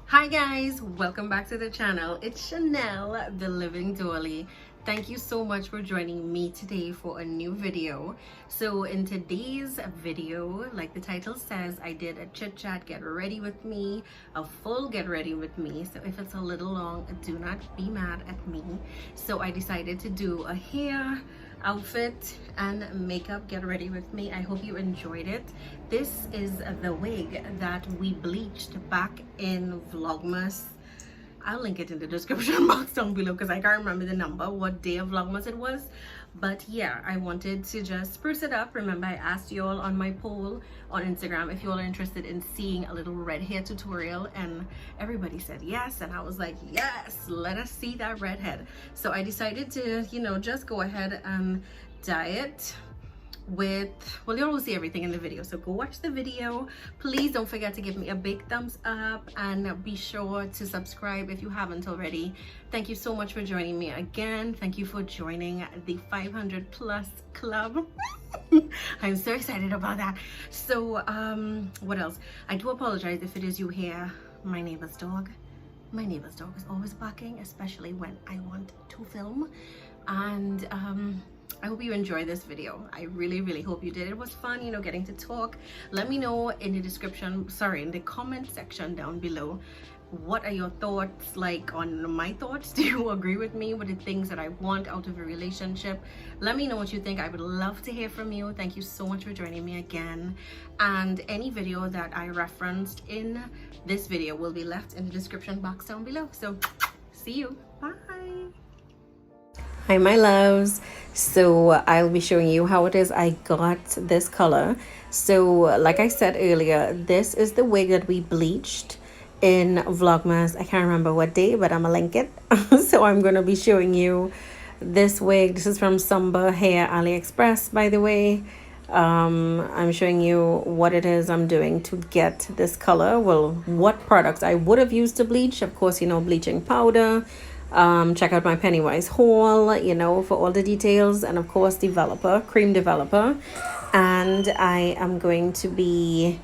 Hi guys, welcome back to the channel. It's Chanel, the Living Dolly. Thank you so much for joining me today for a new video. So in today's video, like the title says, I did a chit chat get ready with me, a full get ready with me. So if it's a little long, do not be mad at me. So I decided to do a hair, outfit and makeup get ready with me. I hope you enjoyed it. This is the wig that we bleached back in Vlogmas. I'll link it in the description box down below because I can't remember the number, what day of Vlogmas it was. But yeah, I wanted to just spruce it up. Remember, I asked you all on my poll on Instagram if you all are interested in seeing a little red hair tutorial, and everybody said yes, and I was like, yes, let us see that redhead. So I decided to, you know, just go ahead and dye it with, well, you all will see everything in the video, so go watch the video. Please don't forget to give me a big thumbs up and be sure to subscribe if you haven't already. Thank you so much for joining me again. Thank you for joining the 500 plus club. I'm so excited about that. So what else? I do apologize if it is you hear my neighbor's dog. My neighbor's dog is always barking, especially when I want to film. And I hope you enjoy this video. I really hope you did. It was fun, you know, getting to talk. Let me know in the description, sorry, in the comment section down below, what are your thoughts like on my thoughts? Do you agree with me with the things that I want out of a relationship? Let me know what you think. I would love to hear from you. Thank you so much for joining me again. And any video that I referenced in this video will be left in the description box down below. So see you. Bye. Hi my loves. So I'll be showing you how it is I got this color. So like I said earlier, this is the wig that we bleached in Vlogmas. I can't remember what day, but I'm gonna link it. So I'm gonna be showing you this wig. This is from Sunber Hair AliExpress, by the way. I'm showing you what it is I'm doing to get this color. Well, what products I would have used to bleach. Of course, you know, bleaching powder. Check out my PENNYWISE haul, you know, for all the details, and of course cream developer. And I am going to be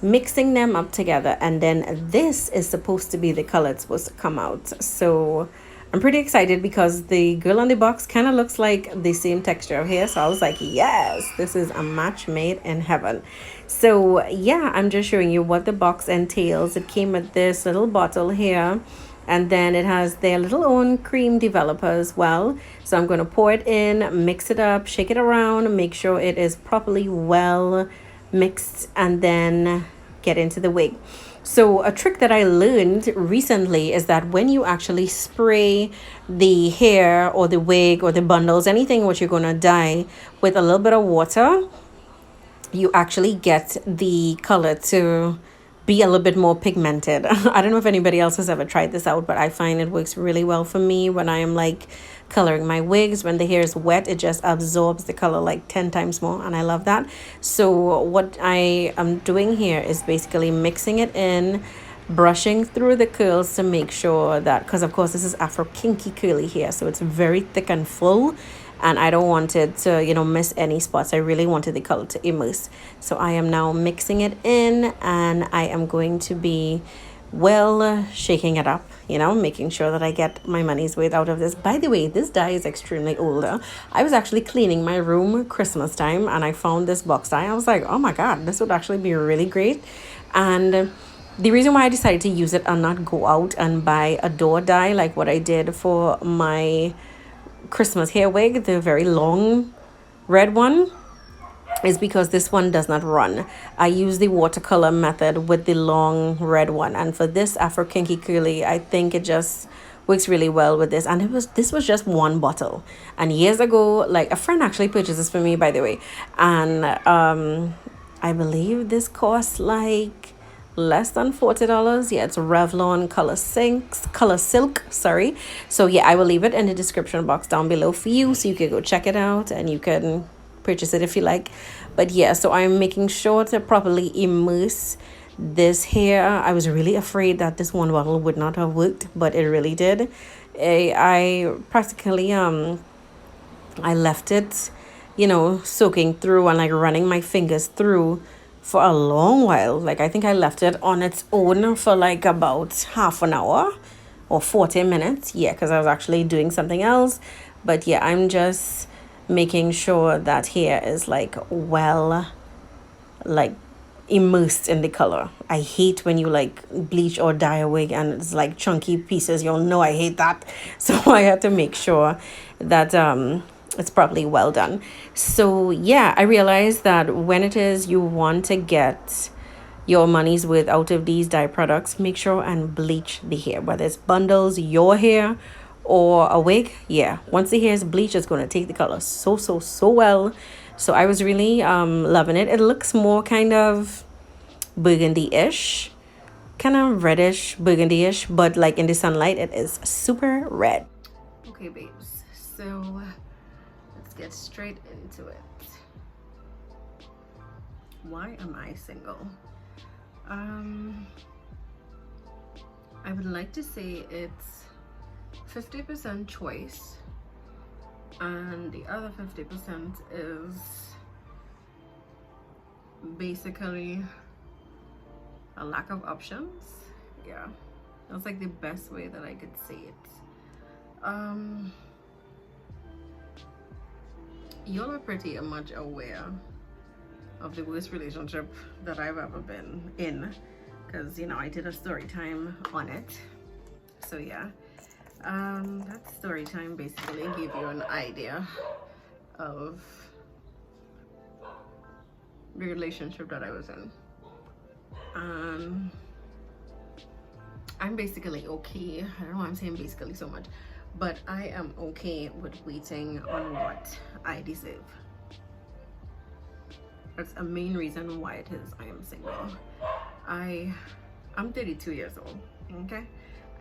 mixing them up together, and then this is supposed to be the color it's supposed to come out. So I'm pretty excited because the girl on the box kind of looks like the same texture of hair, so I was like, yes, this is a match made in heaven. So yeah, I'm just showing you what the box entails. It came with this little bottle here, and then it has their little own cream developer as well. So I'm going to pour it in, mix it up, shake it around, make sure it is properly well mixed, and then get into the wig. So a trick that I learned recently is that when you actually spray the hair or the wig or the bundles, anything what you're going to dye with a little bit of water, you actually get the color to be a little bit more pigmented. I don't know if anybody else has ever tried this out, but I find it works really well for me when I am like coloring my wigs. When the hair is wet, it just absorbs the color like 10 times more, and I love that. So what I am doing here is basically mixing it in, brushing through the curls to make sure that, because of course this is Afro kinky curly hair, so it's very thick and full, and I don't want it to, you know, miss any spots. I really wanted the color to immerse. So I am now mixing it in, and I am going to be shaking it up, you know, making sure that I get my money's worth out of this. By the way, this dye is extremely older. I was actually cleaning my room Christmas time, and I found this box dye. I was like, oh my god, this would actually be really great. And the reason why I decided to use it and not go out and buy a door dye like what I did for my Christmas hair wig, the very long red one, is because this one does not run. I use the watercolor method with the long red one, and for this Afro kinky curly, I think it just works really well with this. And this was just one bottle, and years ago, like, a friend actually purchased this for me, by the way, and I believe this cost like less than $40. Yeah, it's Revlon color silk, sorry. So yeah, I will leave it in the description box down below for you, so you can go check it out and you can purchase it if you like. But yeah, so I'm making sure to properly immerse this hair. I was really afraid that this one bottle would not have worked, but it really did. I practically I left it, you know, soaking through and like running my fingers through for a long while. Like, I think I left it on its own for like about half an hour or 40 minutes. Yeah, because I was actually doing something else. But yeah, I'm just making sure that hair is like well, like immersed in the color. I hate when you like bleach or dye a wig and it's like chunky pieces. You'll know I hate that. So I had to make sure that it's properly well done. So yeah, I realized that when it is you want to get your money's worth out of these dye products, make sure and bleach the hair, whether it's bundles, your hair, or a wig. Yeah, once the hair is bleached, it's going to take the color so well. So I was really loving it. It looks more kind of burgundy-ish, kind of reddish burgundy-ish, but like in the sunlight it is super red. Okay babes, so let's get straight into it. Why am I single? I would like to say it's 50% choice and the other 50% is basically a lack of options. Yeah, that's like the best way that I could say it. Y'all are pretty much aware of the worst relationship that I've ever been in, because you know I did a story time on it. So yeah, that story time basically gave you an idea of the relationship that I was in. I'm basically okay. I don't know why I'm saying basically so much, but I am okay with waiting on what I deserve. That's a main reason why it is I am single. I'm 32 years old, okay?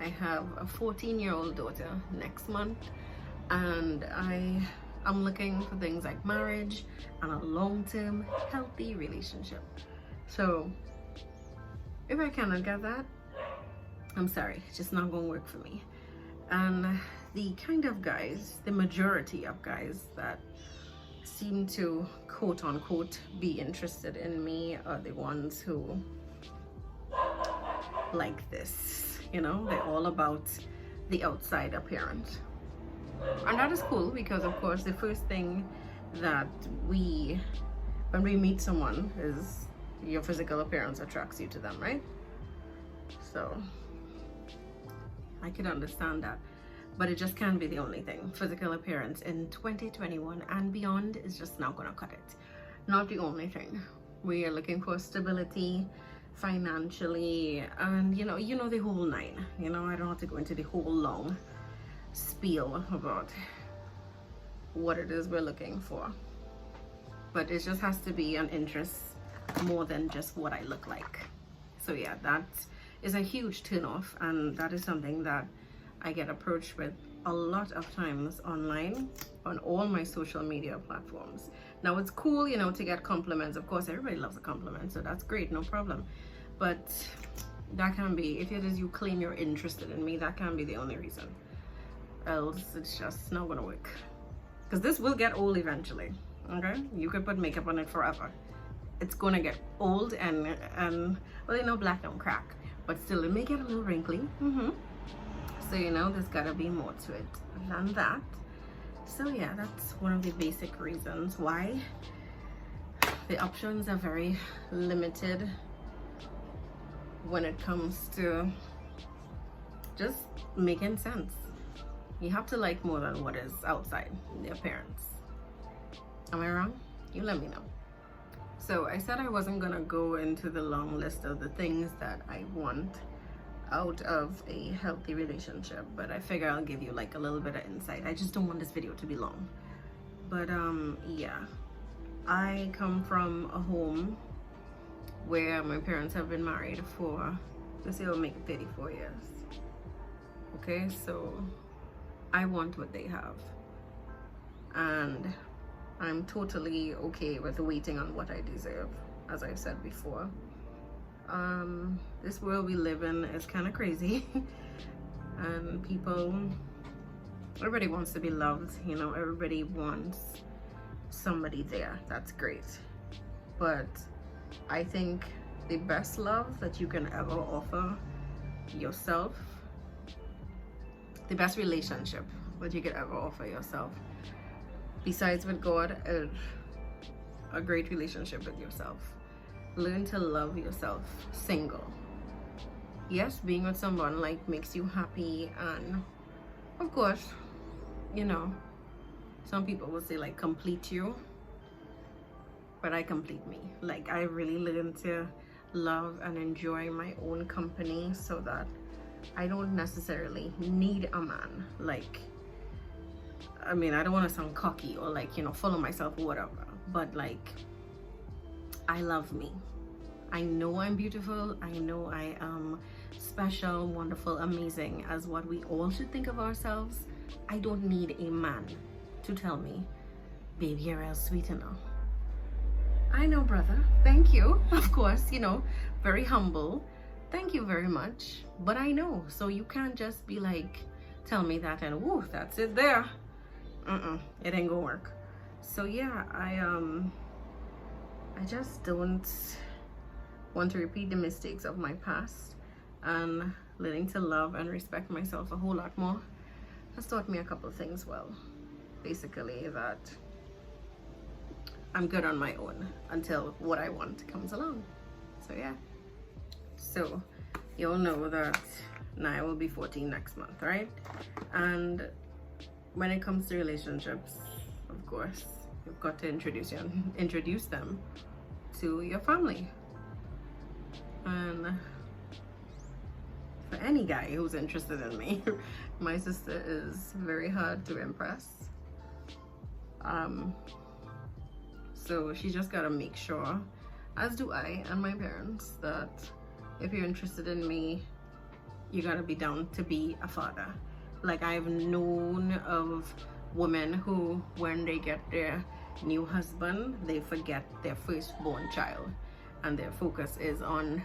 I have a 14-year-old daughter next month, and I'm looking for things like marriage and a long-term healthy relationship. So if I cannot get that, I'm sorry, it's just not gonna work for me. And the kind of guys, the majority of guys that seem to quote unquote be interested in me are the ones who like this, you know, they're all about the outside appearance. And that is cool because of course the first thing that when we meet someone is your physical appearance attracts you to them, right? So I could understand that, but it just can't be the only thing. Physical appearance in 2021 and beyond is just not gonna cut it. Not the only thing. We are looking for stability financially, and you know the whole nine. You know, I don't have to go into the whole long spiel about what it is we're looking for, but it just has to be an interest more than just what I look like. So yeah, that is a huge turn off, and that is something that I get approached with a lot of times online on all my social media platforms. Now it's cool, you know, to get compliments. Of course, everybody loves a compliment, so that's great, no problem. But that can be, if it is you claim you're interested in me, that can be the only reason. Else it's just not gonna work. Because this will get old eventually, okay? You could put makeup on it forever. It's gonna get old and well, you know, black don't crack, but still it may get a little wrinkly. So you know, there's gotta be more to it than that. So yeah, that's one of the basic reasons why the options are very limited when it comes to just making sense. You have to like more than what is outside the appearance. Am I wrong? You let me know. So I said I wasn't gonna go into the long list of the things that I want out of a healthy relationship, but I figure I'll give you like a little bit of insight. I just don't want this video to be long. But yeah, I come from a home where my parents have been married for, this year will make 34 years. Okay, so I want what they have, and I'm totally okay with waiting on what I deserve, as I've said before. This world we live in is kind of crazy and everybody wants to be loved, you know, everybody wants somebody there. That's great, but I think the best love that you can ever offer yourself, the best relationship that you could ever offer yourself, besides with God, is a great relationship with yourself. Learn to love yourself single. Yes, being with someone like makes you happy, and of course, you know, some people will say like complete you, but I complete me. Like, I really learn to love and enjoy my own company so that I don't necessarily need a man. Like, I mean, I don't want to sound cocky or like, you know, full of myself or whatever, but like, I love me. I know I'm beautiful. I know I am special, wonderful, amazing, as what we all should think of ourselves. I don't need a man to tell me, baby, you're real sweet enough. I know, brother. Thank you. Of course, you know, very humble. Thank you very much. But I know. So you can't just be like, tell me that and woo, that's it there. It ain't gonna work. So yeah, I just don't want to repeat the mistakes of my past, and learning to love and respect myself a whole lot more has taught me a couple of things. Well, basically that I'm good on my own until what I want comes along. So yeah, so you'll know that Naya will be 14 next month, right? And when it comes to relationships, of course, you've got to introduce them to your family. And for any guy who's interested in me, my sister is very hard to impress. So she just gotta make sure, as do I and my parents, that if you're interested in me, you gotta be down to be a father. Like, I've known of women who, when they get their new husband, they forget their firstborn child, and their focus is on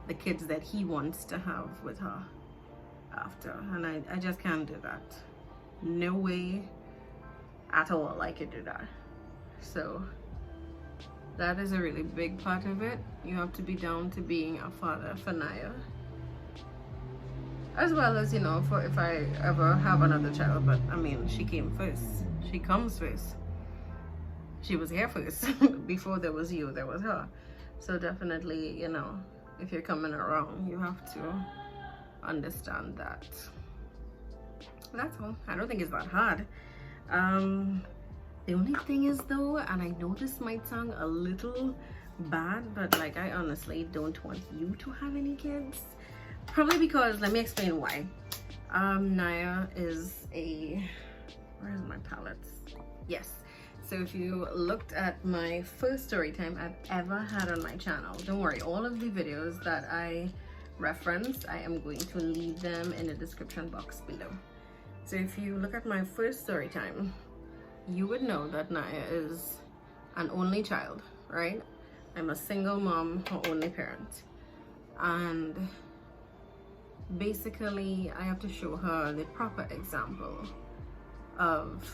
the kids that he wants to have with her after. And I just can't do that. No way at all I could do that. So that is a really big part of it. You have to be down to being a father for Naya, as well as, you know, for if I ever have another child. But I mean, she came first. She comes first. She was here first. Before there was you, there was her. So definitely, you know, if you're coming around, you have to understand that. That's all. I don't think it's that hard. The only thing is though, and I know this might sound a little bad, but like, I honestly don't want you to have any kids. Probably because, let me explain why. Naya is a, where's my palettes? Yes. So if you looked at my first story time I've ever had on my channel, don't worry, all of the videos that I referenced, I am going to leave them in the description box below. So if you look at my first story time, you would know that Naya is an only child, right? I'm a single mom, her only parent. And basically, I have to show her the proper example of,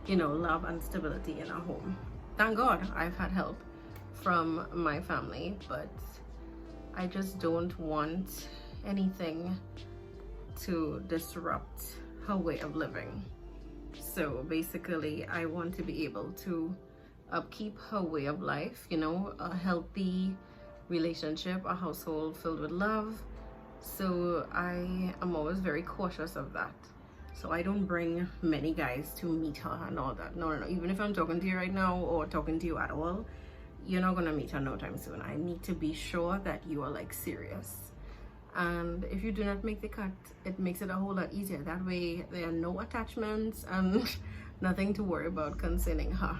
you know, love and stability in a home. Thank God I've had help from my family, but I just don't want anything to disrupt her way of living. So basically, I want to be able to upkeep her way of life, you know, a healthy relationship, a household filled with love. So I am always very cautious of that. So I don't bring many guys to meet her and all that. No. Even if I'm talking to you right now or talking to you at all, you're not gonna meet her no time soon. I need to be sure that you are like serious. And if you do not make the cut, it makes it a whole lot easier. That way there are no attachments and nothing to worry about concerning her.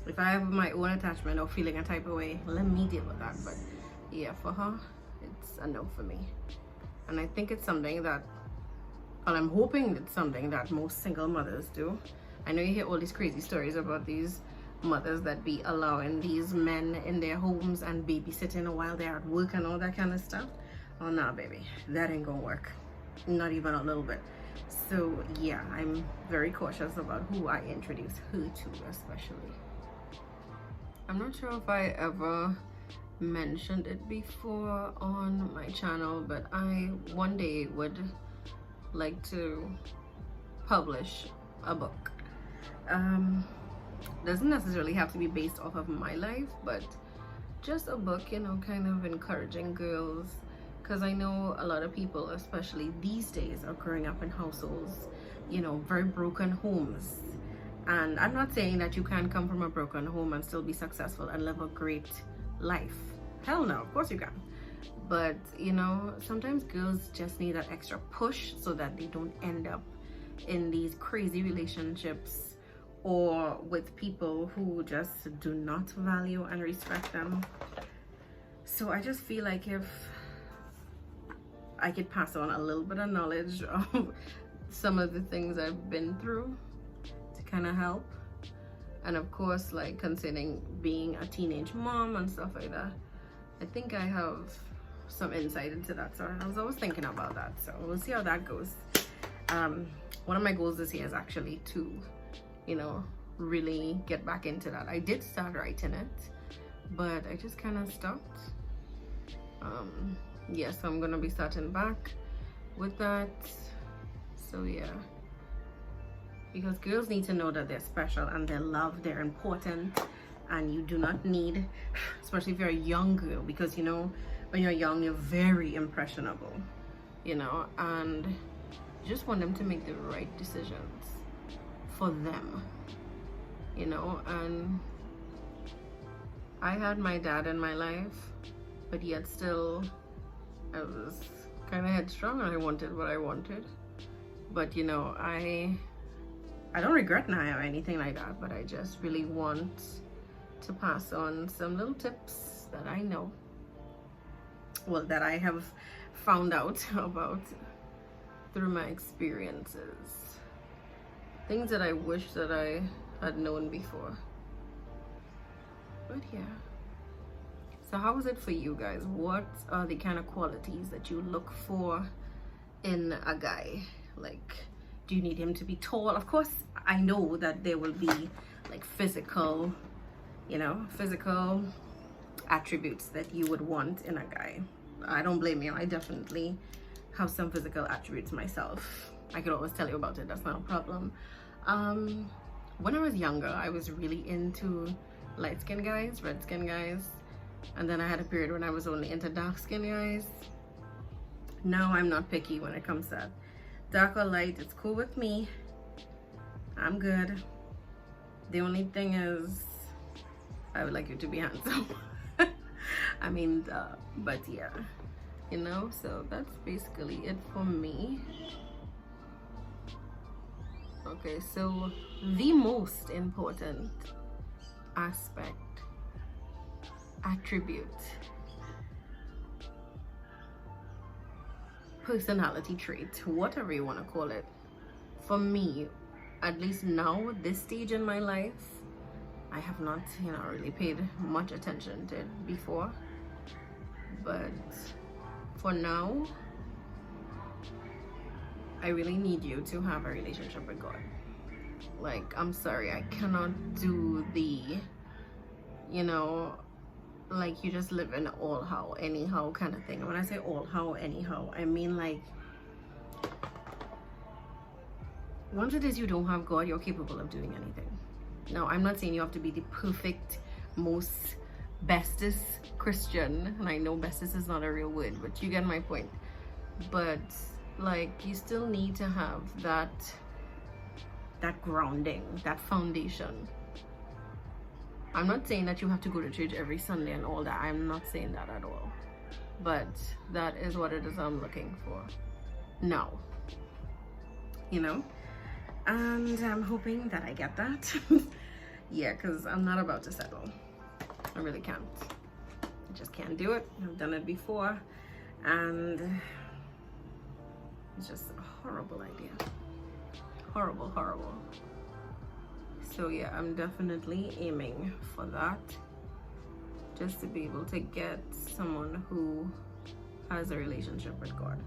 If I have my own attachment or feeling a type of way, let me deal with that. But yeah, for her, it's a no for me. And I think it's something that, well, I'm hoping it's something that most single mothers do. I know you hear all these crazy stories about these mothers that be allowing these men in their homes and babysitting while they're at work and all that kind of stuff. Oh nah, baby, that ain't gonna work. Not even a little bit. So yeah, I'm very cautious about who I introduce her to, especially. I'm not sure if I ever mentioned it before on my channel, but I one day would like to publish a book. Doesn't necessarily have to be based off of my life, but just a book, you know, kind of encouraging girls, because I know a lot of people, especially these days, are growing up in households, you know, very broken homes. And I'm not saying that you can't come from a broken home and still be successful and live a great life. Hell no, of course you can. But, you know, sometimes girls just need that extra push so that they don't end up in these crazy relationships or with people who just do not value and respect them. So I just feel like if I could pass on a little bit of knowledge of some of the things I've been through to kind of help. And of course, like, considering being a teenage mom and stuff like that, I think I have some insight into that. So I was always thinking about that. So we'll see how that goes. One of my goals this year is actually to, you know, really get back into that. I did start writing it, but I just kind of stopped. Yeah, so I'm gonna be starting back with that. So yeah, because girls need to know that they're special and they're loved, they're important, and you do not need, especially if you're a young girl, because, you know, when you're young, you're very impressionable, you know, and you just want them to make the right decisions for them, you know. And I had my dad in my life, but yet still I was kind of headstrong and I wanted what I wanted. But, you know, I don't regret now or anything like that, but I just really want to pass on some little tips that I know, well, that I have found out about through my experiences, things that I wish that I had known before. But yeah, so how is it for you guys? What are the kind of qualities that you look for in a guy? Like, do you need him to be tall? Of course, I know that there will be like physical, you know, physical attributes that you would want in a guy. I don't blame you. I definitely have some physical attributes myself. I could always tell you about it. That's not a problem. When I was younger, I was really into light-skinned guys, red-skinned guys, and then I had a period when I was only into dark-skinned guys. Now I'm not picky when it comes to that. Dark or light, it's cool with me. I'm good. The only thing is, I would like you to be handsome. I mean, but yeah, you know, so that's basically it for me. Okay, so the most important aspect, attribute, personality trait, whatever you want to call it, for me, at least now, this stage in my life, I have not, you know, really paid much attention to it before, but for now, I really need you to have a relationship with God. Like, I'm sorry, I cannot do the, you know, like, you just live in all how, anyhow kind of thing. And when I say all how, anyhow, I mean, like, once it is you don't have God, you're capable of doing anything. Now, I'm not saying you have to be the perfect, most bestest Christian, and I know bestest is not a real word, but you get my point. But like, you still need to have that grounding, that foundation. I'm not saying that you have to go to church every Sunday and all that. I'm not saying that at all, but that is what it is I'm looking for now, you know. And I'm hoping that I get that. Yeah, because I'm not about to settle. I really can't. I just can't do it. I've done it before, and it's just a horrible idea. Horrible, horrible. So yeah, I'm definitely aiming for that, just to be able to get someone who has a relationship with God.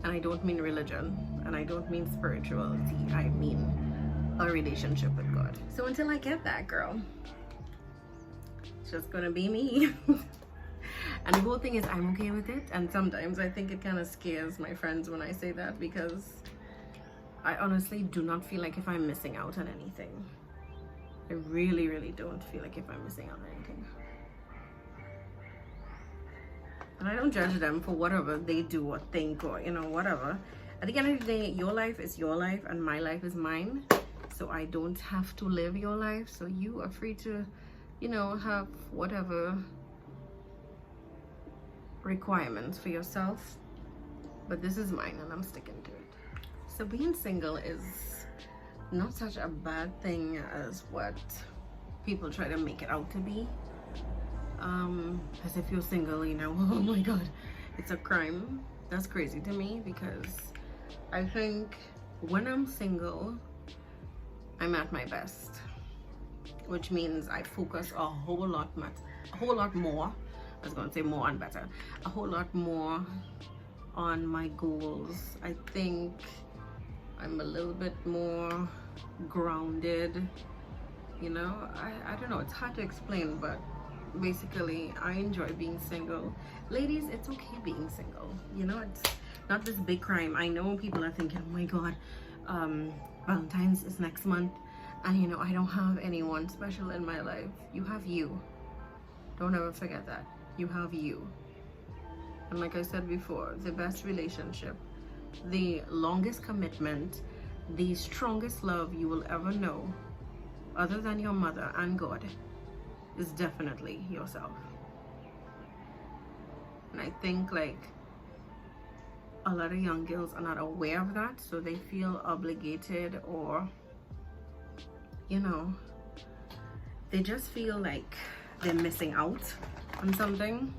And I don't mean religion, and I don't mean spirituality, I mean a relationship with God. So until I get that, girl, just gonna be me. And the whole thing is I'm okay with it, and sometimes I think it kind of scares my friends when I say that, because I honestly do not feel like if I'm missing out on anything. I really don't feel like if I'm missing out on anything. And I don't judge them for whatever they do or think, or you know, whatever. At the end of the day, your life is your life and my life is mine. So I don't have to live your life. So you are free to, you know, have whatever requirements for yourself. But this is mine and I'm sticking to it. So being single is not such a bad thing as what people try to make it out to be. As if you're single, you know, oh my god, it's a crime. That's crazy to me, because I think when I'm single, I'm at my best, which means I focus a whole lot more. I was going to say more and better, a whole lot more on my goals. I think I'm a little bit more grounded, you know. I don't know, it's hard to explain, but basically I enjoy being single. Ladies, it's okay being single, you know. It's not this big crime. I know people are thinking, oh my god, Valentine's is next month and you know I don't have anyone special in my life. You have you. Don't ever forget that. You have you. And like I said before, the best relationship, the longest commitment, the strongest love you will ever know, other than your mother and God, is definitely yourself. And I think like a lot of young girls are not aware of that, so they feel obligated, or you know, they just feel like they're missing out on something,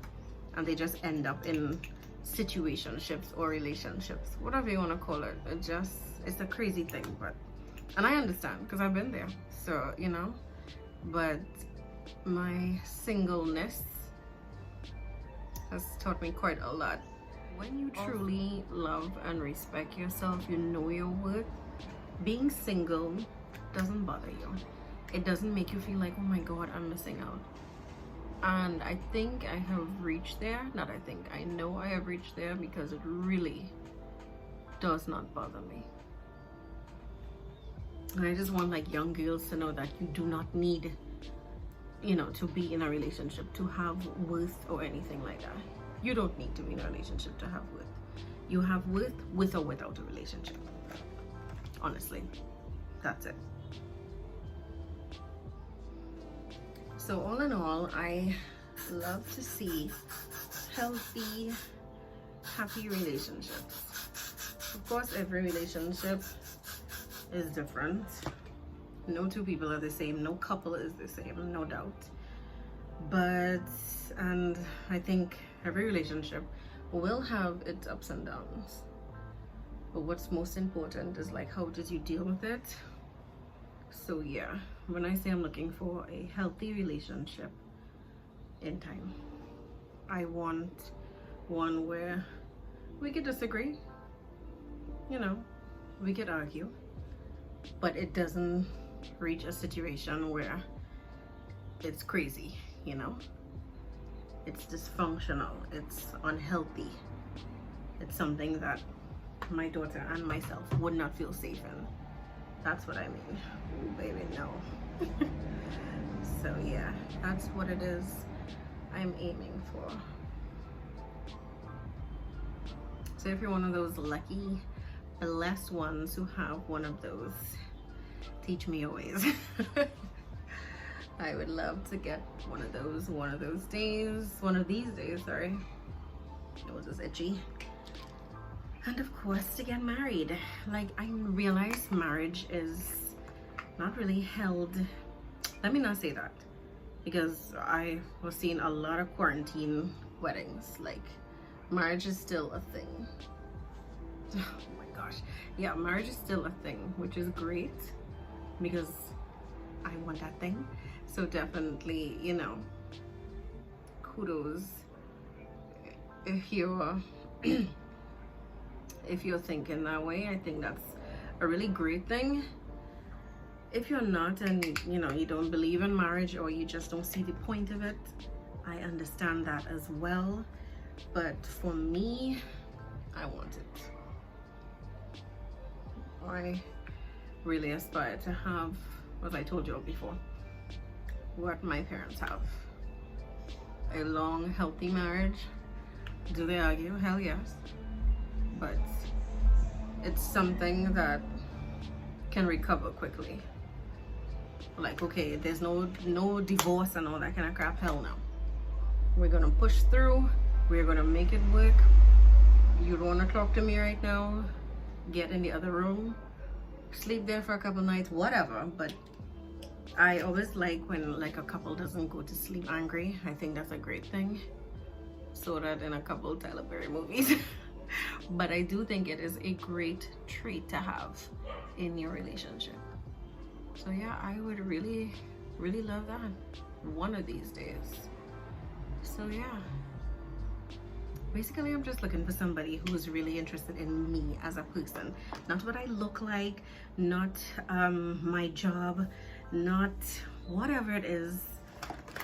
and they just end up in situationships or relationships, whatever you want to call it. It's a crazy thing, but, and I understand because I've been there, so you know. But my singleness has taught me quite a lot. When you truly love and respect yourself, you know your worth, being single doesn't bother you. It doesn't make you feel like, oh my god, I'm missing out. And I think I have reached there. Not I think, I know I have reached there, because it really does not bother me. And I just want like young girls to know that you do not need, you know, to be in a relationship to have worth or anything like that. You don't need to be in a relationship to have worth. You have worth with or without a relationship. Honestly, that's it. So all in all, I love to see healthy, happy relationships. Of course, every relationship is different. No two people are the same. No couple is the same, no doubt. But, and I think every relationship will have its ups and downs. But what's most important is like, how did you deal with it? So yeah, when I say I'm looking for a healthy relationship in time, I want one where we could disagree, you know, we could argue, but it doesn't reach a situation where it's crazy, you know, it's dysfunctional, it's unhealthy, it's something that my daughter and myself would not feel safe in. That's what I mean. Ooh, baby, no. So yeah, that's what it is I'm aiming for. So if you're one of those lucky, blessed ones who have one of those, teach me your ways. I would love to get one of these days, sorry. It was just itchy. And of course, to get married. Like, I realize marriage is not really held. Let me not say that, because I was seeing a lot of quarantine weddings. Like, marriage is still a thing. Oh my gosh. Yeah, marriage is still a thing, which is great, because I want that thing. So definitely, you know, kudos if you're if you're thinking that way. I think that's a really great thing. if you're not, and you know, you don't believe in marriage, or you just don't see the point of it, I understand that as well. But for me, I want it. I really aspire to have, as I told you all before, what my parents have. A long, healthy marriage. Do they argue? Hell yes. But it's something that can recover quickly. Like, okay, there's no divorce and all that kind of crap. Hell no. We're gonna push through. We're gonna make it work. You don't want to talk to me right now? Get in the other room. Sleep there for a couple nights, whatever. But I always like when like a couple doesn't go to sleep angry. I think that's a great thing. Saw that in a couple Tyler Perry movies. But I do think it is a great trait to have in your relationship. So yeah, I would really love that one of these days. So yeah, basically I'm just looking for somebody who's really interested in me as a person, not what I look like, not my job, not whatever it is,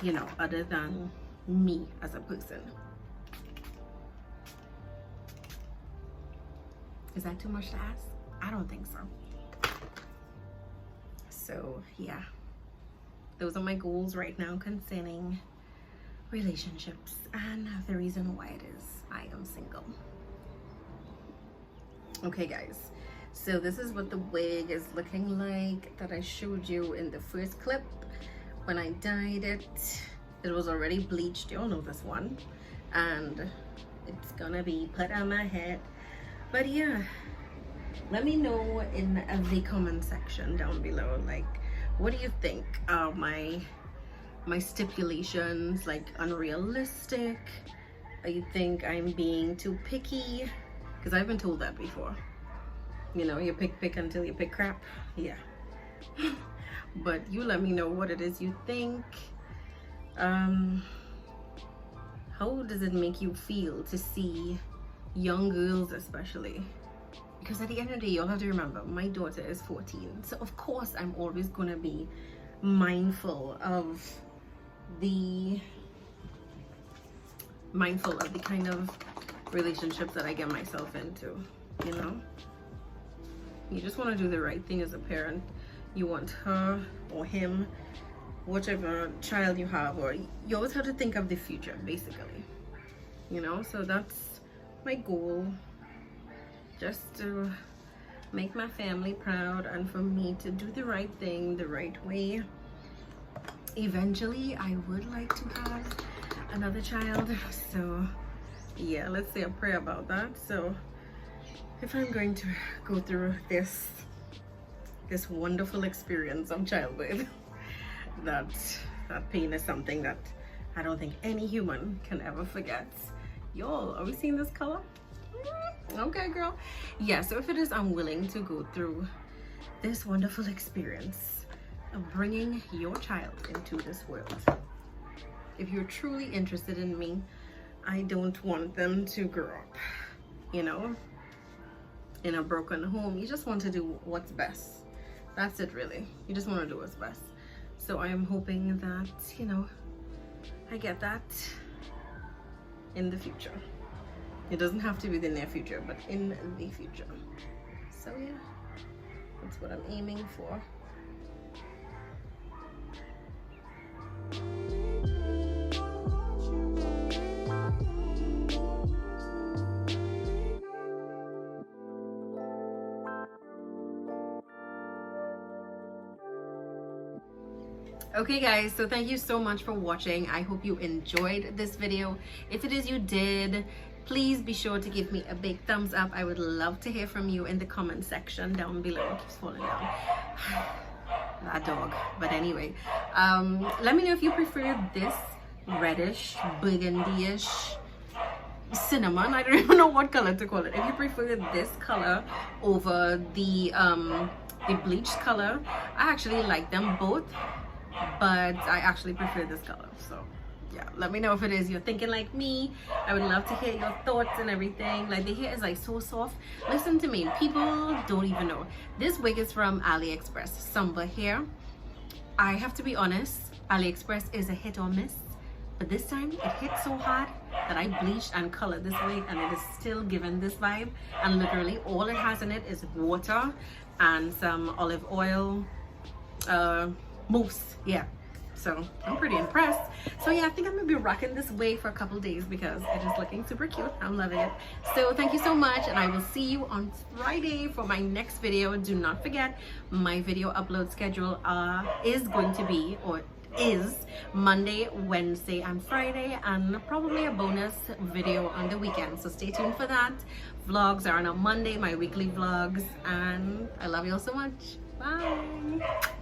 you know, other than me as a person. Is that too much to ask? I don't think so. So yeah, those are my goals right now concerning relationships and the reason why it is I am single. Okay guys, so this is what the wig is looking like that I showed you in the first clip. When I dyed it, it was already bleached. You all know this one, and it's gonna be put on my head. But yeah, let me know in the comment section down below, like, what do you think? Are my stipulations like unrealistic? Or you think I'm being too picky? Because I've been told that before. You know, you pick until you pick crap. Yeah. But you let me know what it is you think. How does it make you feel to see young girls, especially? Because at the end of the day, you'll have to remember, my daughter is 14, so of course I'm always gonna be mindful of the kind of relationships that I get myself into. You know, you just want to do the right thing as a parent. You want her or him, whichever child you have, or you always have to think of the future, basically. You know, so that's my goal, just to make my family proud and for me to do the right thing the right way. Eventually I would like to have another child, so yeah, let's say a prayer about that. So if I'm going to go through this wonderful experience of childbirth, that pain is something that I don't think any human can ever forget. Y'all, are we seeing this color? Okay, girl. Yeah, so if it is, I'm willing to go through this wonderful experience of bringing your child into this world. If you're truly interested in me, I don't want them to grow up, you know, in a broken home. You just want to do what's best. That's it, really. You just want to do what's best. So I am hoping that, you know, I get that in the future. It doesn't have to be the near future, but in the future. So yeah, that's what I'm aiming for. Okay guys, so thank you so much for watching. I hope you enjoyed this video. If it is you did, please be sure to give me a big thumbs up. I would love to hear from you in the comment section down below. It keeps falling down. That dog. But anyway, let me know if you prefer this reddish, burgundy-ish, cinnamon, I don't even know what color to call it. If you prefer this color over the bleached color, I actually like them both, but I actually prefer this color. So yeah. yeah, let me know if it is you're thinking like me. I would love to hear your thoughts and everything. Like the hair is like so soft. Listen to me, people don't even know. This wig is from AliExpress, Sunber hair. I have to be honest, AliExpress is a hit or miss, but this time it hit so hard that I bleached and colored this wig, and it is still giving this vibe. And literally all it has in it is water and some olive oil mousse. Yeah, so I'm pretty impressed. So yeah, I think I'm gonna be rocking this wig for a couple days because it is looking super cute. I'm loving it. So thank you so much, and I will see you on Friday for my next video. Do not forget, my video upload schedule is going to be, or is, Monday, Wednesday, and Friday, and probably a bonus video on the weekend. So stay tuned for that. Vlogs are on a Monday, my weekly vlogs, and I love you all so much. Bye.